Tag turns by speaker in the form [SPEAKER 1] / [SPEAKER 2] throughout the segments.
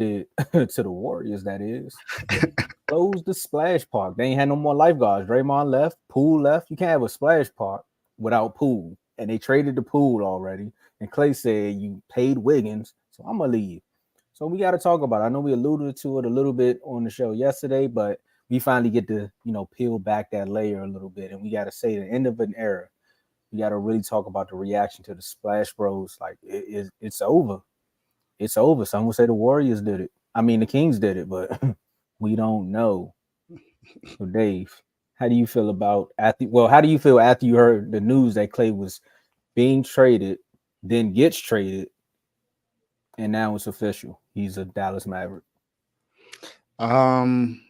[SPEAKER 1] did to the Warriors, that is. Close the splash park. They ain't had no more lifeguards. Draymond left, Poole left. You can't have a splash park without Poole. And they traded the Poole already. And Clay said you paid Wiggins, so I'm gonna leave. So we got to talk about it. I know we alluded to it a little bit on the show yesterday, but we finally get to peel back that layer a little bit, and we got to say the end of an era. We got to really talk about the reaction to the Splash Bros. Like it's over. It's over. Some would say the Warriors did it. I mean, the Kings did it, but we don't know. So, Dave, how do you feel about after? Well, how do you feel after you heard the news that Clay was being traded, then gets traded, and now it's official? He's a Dallas Maverick.
[SPEAKER 2] Um,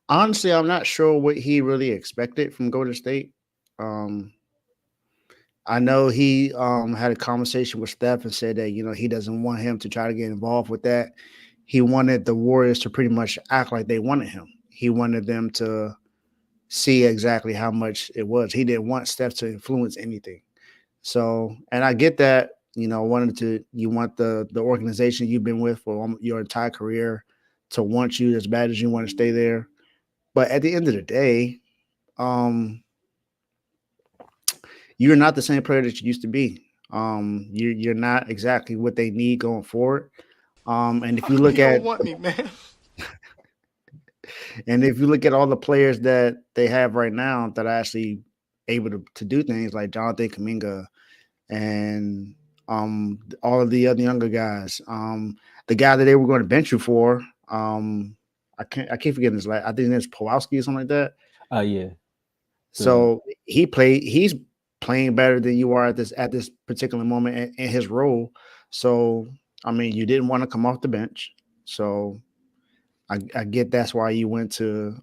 [SPEAKER 2] Honestly, I'm not sure what he really expected from Golden State. Um, I know he had a conversation with Steph and said that he doesn't want him to try to get involved with that. He wanted the Warriors to pretty much act like they wanted him. He wanted them to see exactly how much it was. He didn't want Steph to influence anything. So, and I get that. You want the organization you've been with for your entire career to want you as bad as you want to stay there. But at the end of the day, um, you're not the same player that you used to be. You're not exactly what they need going forward. And if you look
[SPEAKER 3] You don't
[SPEAKER 2] at
[SPEAKER 3] want me, man.
[SPEAKER 2] and if you look at all the players that they have right now that are actually able to do things like Jonathan Kuminga and all of the other younger guys, the guy that they were going to bench you for, I keep forgetting his last. I think it's Pawlowski or something like that.
[SPEAKER 1] Yeah.
[SPEAKER 2] So he's playing better than you are at this particular moment in his role. So I mean, you didn't want to come off the bench. So I get that's why you went to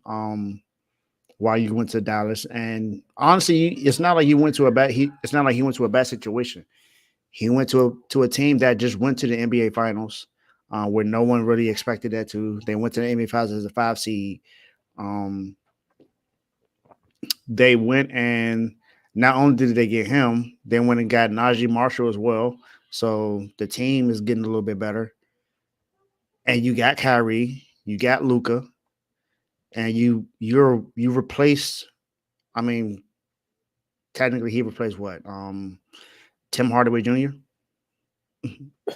[SPEAKER 2] Dallas. And honestly, it's not like you went to a bad it's not like he went to a bad situation. He went to a team that just went to the NBA Finals, where no one really expected that to. They went to the NBA Finals as a 5 seed. Um, they went and not only did they get him, they went and got Najee Marshall as well. So the team is getting a little bit better. And you got Kyrie, you got Luca, and you replaced. I mean, technically he replaced what? Tim Hardaway Jr.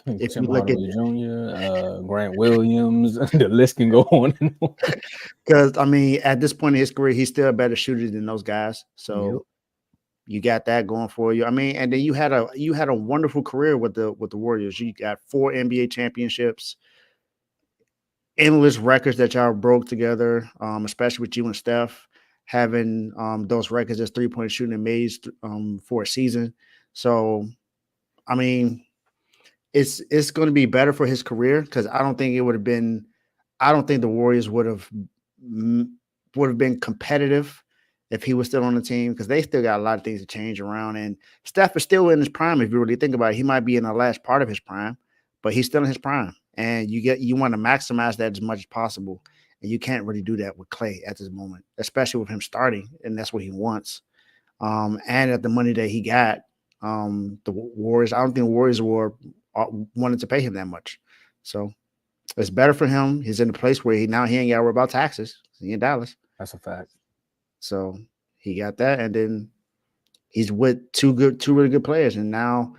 [SPEAKER 2] If
[SPEAKER 1] Tim
[SPEAKER 2] you look at
[SPEAKER 1] Hardaway Jr., Grant Williams, the list can go on and on.
[SPEAKER 2] because I mean, at this point in his career, he's still a better shooter than those guys.
[SPEAKER 1] Yep.
[SPEAKER 2] So you got that going for you. I mean, and then you had a wonderful career with the Warriors. You got 4 NBA championships, endless records that y'all broke together, especially with you and Steph having those records as 3-point shooting and made for a season. So, I mean, it's going to be better for his career because I don't think it would have been. I don't think the Warriors would have been competitive if he was still on the team because they still got a lot of things to change around. And Steph is still in his prime. If you really think about it, he might be in the last part of his prime, but he's still in his prime. And you want to maximize that as much as possible. And you can't really do that with Clay at this moment, especially with him starting, and that's what he wants. And at the money that he got, the Warriors, I don't think the Warriors wanted to pay him that much. So it's better for him. He's in a place where he ain't got to worry about taxes. He's in Dallas.
[SPEAKER 1] That's a fact.
[SPEAKER 2] So he got that, and then he's with two really good players, and now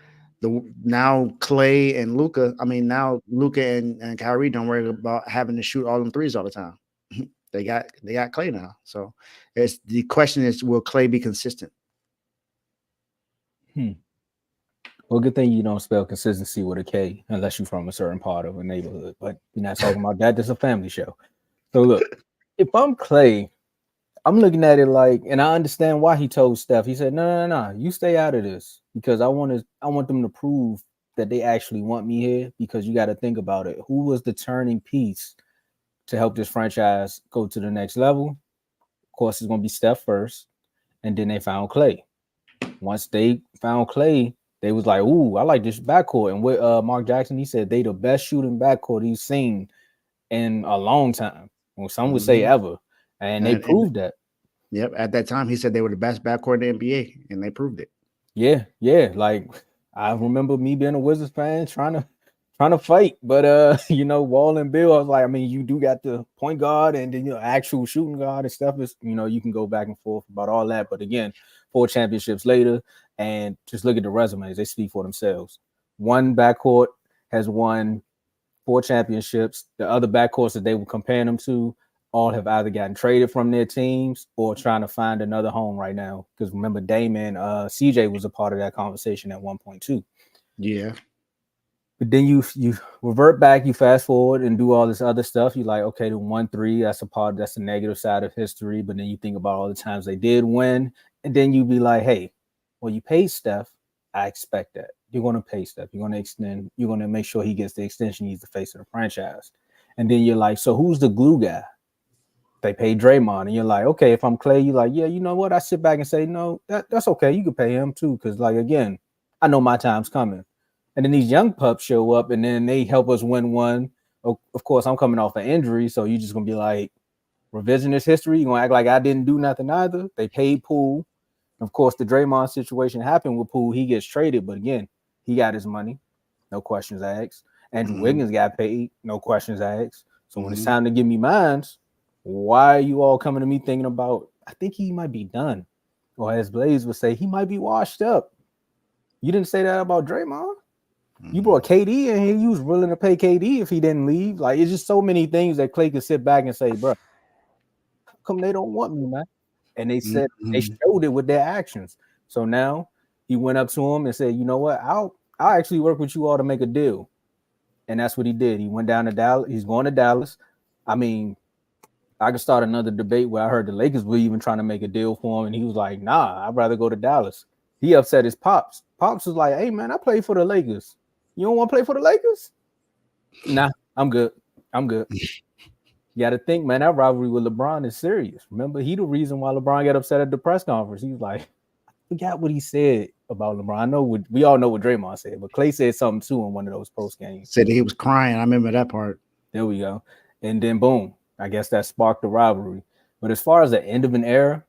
[SPEAKER 2] Clay and Luca. I mean, now Luca and Kyrie don't worry about having to shoot all them threes all the time. They got Clay now. So it's the question is, will Clay be consistent?
[SPEAKER 1] Well, good thing you don't spell consistency with a K unless you're from a certain part of a neighborhood. But we're not talking about that. This is a family show. So look, if I'm Clay, I'm looking at it like, and I understand why he told Steph. He said, no, you stay out of this because I want them to prove that they actually want me here. Because you got to think about it. Who was the turning piece to help this franchise go to the next level? Of course, it's going to be Steph first, and then they found Clay. Once they found Clay, they was like, ooh, I like this backcourt. And with Mark Jackson, he said they the best shooting backcourt he's seen in a long time. Well, some would say ever. And they proved that.
[SPEAKER 2] Yep. At that time, he said they were the best backcourt in the NBA, and they proved it.
[SPEAKER 1] Yeah. Like I remember me being a Wizards fan trying trying to fight. But Wall and Bill, I was like, I mean, you do got the point guard and then actual shooting guard and stuff is, you can go back and forth about all that. But again, 4 championships later, and just look at the resumes, they speak for themselves. One backcourt has won 4 championships. The other backcourts that they were comparing them to all have either gotten traded from their teams or trying to find another home right now. Because remember, Damon, CJ was a part of that conversation at one point too.
[SPEAKER 2] Yeah.
[SPEAKER 1] But then you revert back, you fast forward and do all this other stuff. You like, okay, the 1-3, that's the negative side of history. But then you think about all the times they did win, and then you be like, hey, well, you paid Steph. I expect that. You're going to pay Steph. You're going to extend. You're going to make sure he gets the extension he's the face of the franchise. And then you're like, so who's the glue guy? They pay Draymond, and you're like, okay, if I'm Clay, you're like, yeah, you know what? I sit back and say, no, that's okay. You can pay him too, because like again, I know my time's coming. And then these young pups show up, and then they help us win one. Of course, I'm coming off an injury, so you're just gonna be like revisionist history. You're gonna act like I didn't do nothing either. They paid Poole. Of course, the Draymond situation happened with Poole. He gets traded, but again, he got his money, no questions asked. Andrew Wiggins got paid, no questions asked. So when it's time to give me mines, why are you all coming to me thinking about, I think he might be done? Or as Blaze would say, he might be washed up. You didn't say that about Draymond. You brought KD and he was willing to pay KD if he didn't leave. Like, it's just so many things that Clay could sit back and say, bro, how come they don't want me, man? And they said they showed it with their actions. So now he went up to him and said, you know what? I'll actually work with you all to make a deal. And that's what he did. He went down to Dallas. He's going to Dallas. I mean, I could start another debate where I heard the Lakers were even trying to make a deal for him. And he was like, nah, I'd rather go to Dallas. He upset his pops. Pops was like, hey, man, I played for the Lakers. You don't want to play for the Lakers? Nah, I'm good. You got to think, man, that rivalry with LeBron is serious. Remember, he the reason why LeBron got upset at the press conference. He was like, I forgot what he said about LeBron. I know we all know what Draymond said, but Clay said something too in one of those post games.
[SPEAKER 2] Said he was crying. I remember that part.
[SPEAKER 1] There we go. And then boom, I guess that sparked the rivalry. But as far as the end of an era,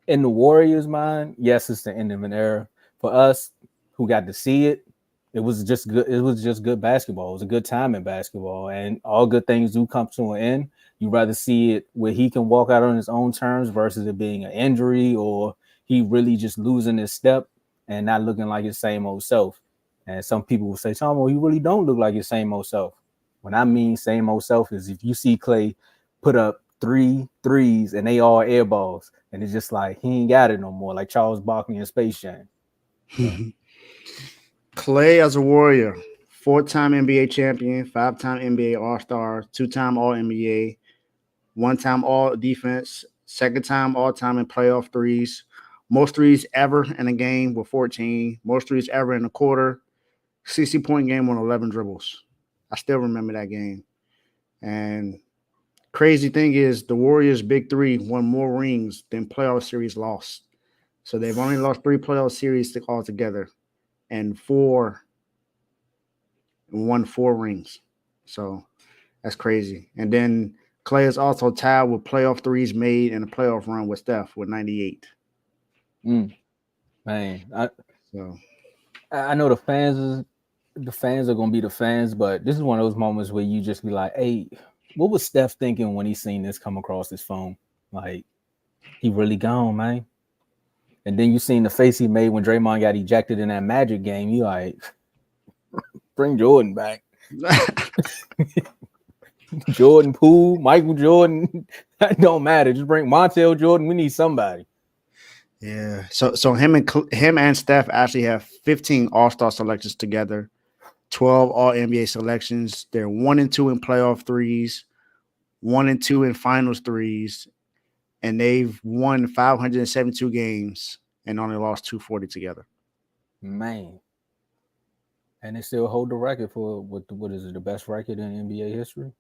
[SPEAKER 1] in the Warriors' mind, yes, it's the end of an era. For us who got to see it, it was just good. It was just good basketball. It was a good time in basketball, and all good things do come to an end. You rather see it where he can walk out on his own terms versus it being an injury or he really just losing his step and not looking like his same old self. And some people will say, Tomo, you really don't look like your same old self. When I mean same old self is if you see Clay put up 3 threes and they all air balls, and it's just like he ain't got it no more, like Charles Barkley in Space Jam. So.
[SPEAKER 2] Clay as a Warrior, 4-time NBA champion, 5-time NBA All-Star, 2-time All-NBA, 1-time All-Defense, 2nd-time all-time in playoff threes, most threes ever in a game with 14, most threes ever in a quarter, 60-point game on 11 dribbles. I still remember that game. And crazy thing is the Warriors' big three won more rings than playoff series lost. So they've only lost 3 playoff series altogether. And won 4 rings. So that's crazy. And then Clay is also tied with playoff threes made in a playoff run with Steph with 98.
[SPEAKER 1] Man, I know the fans are gonna be the fans, but this is one of those moments where you just be like, hey, what was Steph thinking when he seen this come across his phone? Like, he really gone, man. And then you seen the face he made when Draymond got ejected in that Magic game. You like, bring Jordan back. Jordan Poole, Michael Jordan, that don't matter. Just bring Montel Jordan. We need somebody.
[SPEAKER 2] Yeah. So him and Steph actually have 15 All-Star selections together, 12 All-NBA selections. They're 1-2 in playoff threes, 1-2 in finals threes, and they've won 572 games and only lost 240 together.
[SPEAKER 1] Man. And they still hold the record for what is it, the best record in NBA history?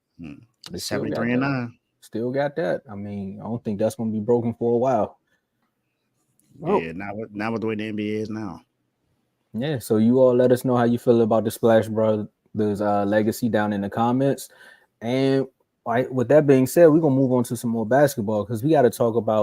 [SPEAKER 2] 73-9.
[SPEAKER 1] Still got that. I mean, I don't think that's going to be broken for a while.
[SPEAKER 2] Yeah, not with the way the NBA is now.
[SPEAKER 1] Yeah, so you all let us know how you feel about the Splash Brothers legacy down in the comments. And with that being said, we're going to move on to some more basketball because we got to talk about